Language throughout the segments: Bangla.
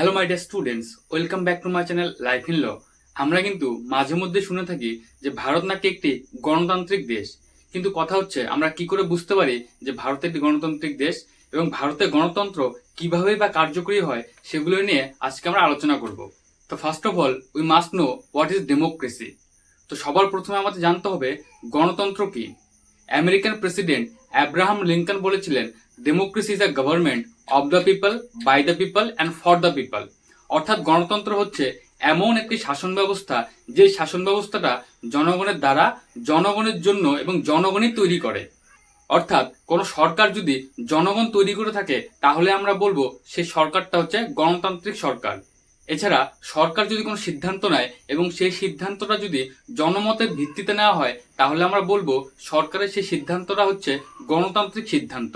Hello my dear students, welcome back to my channel life in law. আমরা কিন্তু মাঝে মধ্যে শুনে থাকি যে ভারত নাকি একটি গণতান্ত্রিক দেশ, কিন্তু কথা হচ্ছে আমরা কি করে বুঝতে পারি যে ভারত একটি গণতান্ত্রিক দেশ এবং ভারতের গণতন্ত্র কিভাবে বা কার্যকরী হয় সেগুলো নিয়ে আজকে আমরা আলোচনা করব। তো first of all we must know what is democracy. তো সবার প্রথমে আমাদের জানতে হবে গণতন্ত্র কি। আমেরিকান প্রেসিডেন্ট অ্যাব্রাহাম লিঙ্কন বলেছিলেন, democracy is a government of the people, by the people and for the people. অর্থাৎ গণতন্ত্র হচ্ছে এমন একটি শাসন ব্যবস্থা যে শাসন ব্যবস্থাটা জনগণের দ্বারা, জনগণের জন্য এবং জনগণই তৈরি করে। অর্থাৎ কোনো সরকার যদি জনগণ তৈরি করে থাকে তাহলে আমরা বলবো সেই সরকারটা হচ্ছে গণতান্ত্রিক সরকার। এছাড়া সরকার যদি কোনো সিদ্ধান্ত নেয় এবং সেই সিদ্ধান্তটা যদি জনমতের ভিত্তিতে নেওয়া হয় তাহলে আমরা বলবো সরকারের সেই সিদ্ধান্তটা হচ্ছে গণতান্ত্রিক সিদ্ধান্ত।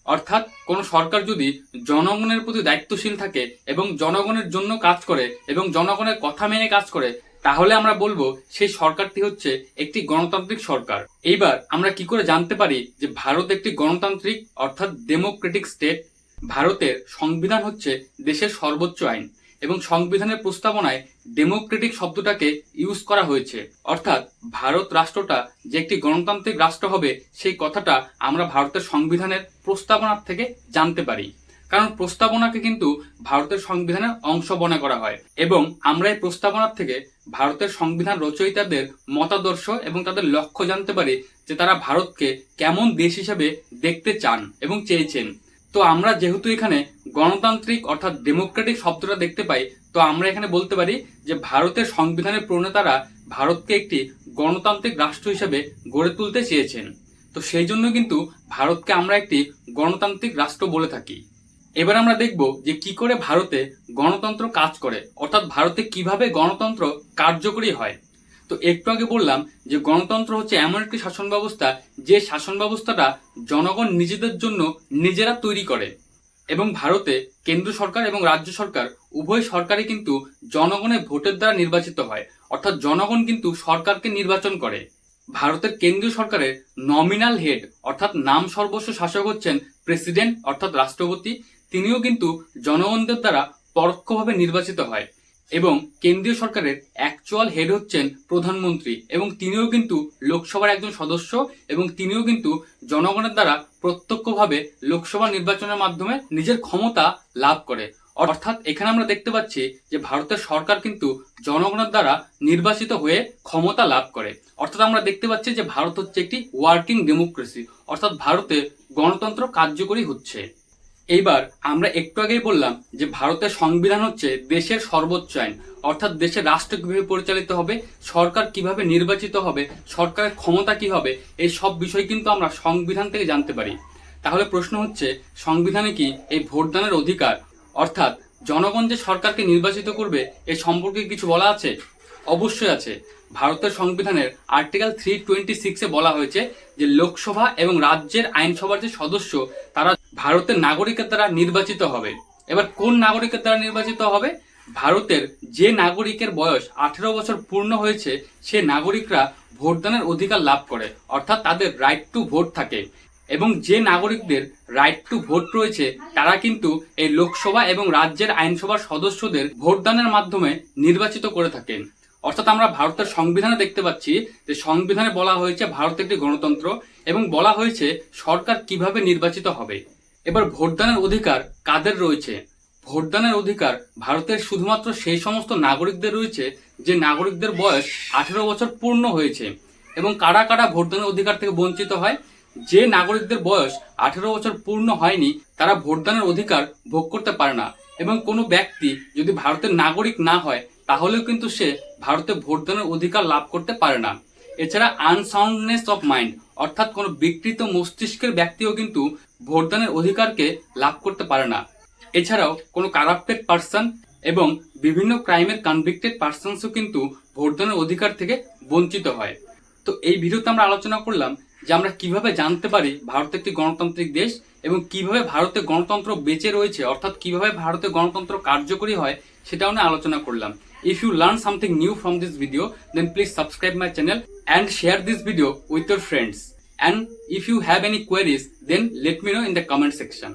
অর্থাৎ কোনো সরকার যদি জনগণের প্রতি দায়িত্বশীল থাকে এবং জনগণের জন্য কাজ করে এবং জনগণের কথা মেনে কাজ করে তাহলে আমরা বলবো সেই সরকারটি হচ্ছে একটি গণতান্ত্রিক সরকার। এইবার আমরা কি করে জানতে পারি যে ভারত একটি গণতান্ত্রিক অর্থাৎ ডেমোক্রেটিক স্টেট? ভারতের সংবিধান হচ্ছে দেশের সর্বোচ্চ আইন এবং সংবিধানের প্রস্তাবনায় ডেমোক্রেটিক শব্দটাকে ইউজ করা হয়েছে। অর্থাৎ ভারত রাষ্ট্রটা যে একটি গণতান্ত্রিক রাষ্ট্র হবে সেই কথাটা আমরা ভারতের সংবিধানের প্রস্তাবনার থেকে জানতে পারি, কারণ প্রস্তাবনাকে কিন্তু ভারতের সংবিধানের অংশ মনে করা হয় এবং আমরা এই প্রস্তাবনার থেকে ভারতের সংবিধান রচয়িতাদের মতাদর্শ এবং তাদের লক্ষ্য জানতে পারি যে তারা ভারতকে কেমন দেশ হিসেবে দেখতে চান এবং চেয়েছেন। তো আমরা যেহেতু এখানে গণতান্ত্রিক অর্থাৎ ডেমোক্রেটিক শব্দটা দেখতে পাই, তো আমরা এখানে বলতে পারি যে ভারতের সংবিধানের প্রণেতারা ভারতকে একটি গণতান্ত্রিক রাষ্ট্র হিসেবে গড়ে তুলতে চেয়েছেন। তো সেই জন্য কিন্তু ভারতকে আমরা একটি গণতান্ত্রিক রাষ্ট্র বলে থাকি। এবার আমরা দেখব যে কি করে ভারতে গণতন্ত্র কাজ করে, অর্থাৎ ভারতে কিভাবে গণতন্ত্র কার্যকরী হয়। তো একটু আগে বললাম যে গণতন্ত্র হচ্ছে এমন একটি শাসন ব্যবস্থা যে শাসন ব্যবস্থাটা জনগণ নিজেদের জন্য নিজেরা তৈরি করে এবং ভারতে কেন্দ্র সরকার এবং রাজ্য সরকার উভয় সরকারই কিন্তু জনগণের ভোটের দ্বারা নির্বাচিত হয়। অর্থাৎ জনগণ কিন্তু সরকারকে নির্বাচন করে। ভারতের কেন্দ্রীয় সরকারের নমিনাল হেড অর্থাৎ নাম সর্বস্ব শাসক হচ্ছেন প্রেসিডেন্ট অর্থাৎ রাষ্ট্রপতি। তিনিও কিন্তু জনগণদের দ্বারা পরোক্ষভাবে নির্বাচিত হয় এবং কেন্দ্রীয় সরকারের অ্যাকচুয়াল হেড হচ্ছেন প্রধানমন্ত্রী এবং তিনিও কিন্তু লোকসভার একজন সদস্য এবং তিনিও কিন্তু জনগণের দ্বারা প্রত্যক্ষভাবে লোকসভা নির্বাচনের মাধ্যমে নিজের ক্ষমতা লাভ করে। অর্থাৎ এখানে আমরা দেখতে পাচ্ছি যে ভারতের সরকার কিন্তু জনগণের দ্বারা নির্বাচিত হয়ে ক্ষমতা লাভ করে। অর্থাৎ আমরা দেখতে পাচ্ছি যে ভারত হচ্ছে একটি ওয়ার্কিং ডেমোক্রেসি, অর্থাৎ ভারতে গণতন্ত্র কার্যকরী হচ্ছে। এইবার আমরা একটু আগেই বললাম যে ভারতের সংবিধান হচ্ছে দেশের সর্বোচ্চ আইন, অর্থাৎ দেশের রাষ্ট্র কিভাবে পরিচালিত হবে, সরকার কিভাবে নির্বাচিত হবে, সরকারের ক্ষমতা কি হবে, এই সব বিষয় কিন্তু আমরা সংবিধান থেকে জানতে পারি। তাহলে প্রশ্ন হচ্ছে সংবিধানে কি এই ভোটদানের অধিকার অর্থাৎ জনগণ যে সরকারকে নির্বাচিত করবে এ সম্পর্কে কিছু বলা আছে? অবশ্যই আছে। ভারতের সংবিধানের আর্টিকেল 326-এ বলা হয়েছে যে লোকসভা এবং রাজ্যের আইনসভার যে সদস্য তারা ভারতের নাগরিকের দ্বারা নির্বাচিত হবে। এবার কোন নাগরিকের দ্বারা নির্বাচিত হবে? ভারতের যে নাগরিকের বয়স 18 বছর পূর্ণ হয়েছে সে নাগরিকরা ভোটদানের অধিকার লাভ করে, অর্থাৎ তাদের রাইট টু ভোট থাকে এবং যে নাগরিকদের রাইট টু ভোট রয়েছে তারা কিন্তু এই লোকসভা এবং রাজ্যের আইনসভার সদস্যদের ভোটদানের মাধ্যমে নির্বাচিত করে থাকেন। অর্থাৎ আমরা ভারতের সংবিধানে দেখতে পাচ্ছি যে সংবিধানে বলা হয়েছে ভারত একটি গণতন্ত্র এবং বলা হয়েছে সরকার কিভাবে নির্বাচিত হবে। এবার ভোটদানের অধিকার কাদের রয়েছে? ভোটদানের অধিকার ভারতের শুধুমাত্র সেই সমস্ত নাগরিকদের রয়েছে যে নাগরিকদের বয়স 18 বছর পূর্ণ হয়েছে। এবং কারা কারা ভোটদানের অধিকার থেকে বঞ্চিত হয়? যে নাগরিকদের বয়স 18 বছর পূর্ণ হয়নি তারা ভোটদানের অধিকার ভোগ করতে পারে না এবং কোনো ব্যক্তি যদি ভারতের নাগরিক না হয় তাহলেও কিন্তু সে ভারতে ভোটদানের অধিকার লাভ করতে পারে না। এছাড়া আনসাউন্ডনেস অফ মাইন্ড অর্থাৎ কোনো বিকৃত মস্তিষ্কের ব্যক্তিও কিন্তু ভোটদানের অধিকারকে লাভ করতে পারে না। এছাড়াও কোনো কারাপ্টেড পার্সন এবং বিভিন্ন ক্রাইমের কনভিক্টেড পার্সনসও কিন্তু ভোটদানের অধিকার থেকে বঞ্চিত হয়। তো এই ভিডিওতে আমরা আলোচনা করলাম যে আমরা কিভাবে জানতে পারি ভারত একটি গণতান্ত্রিক দেশ এবং কিভাবে ভারতে গণতন্ত্র বেঁচে রয়েছে, অর্থাৎ কিভাবে ভারতে গণতন্ত্র কার্যকরী হয় সেটাও নিয়ে আলোচনা করলাম। If you learn something new from this video, then please subscribe my channel and share this video with your friends. And if you have any queries, then let me know in the comment section.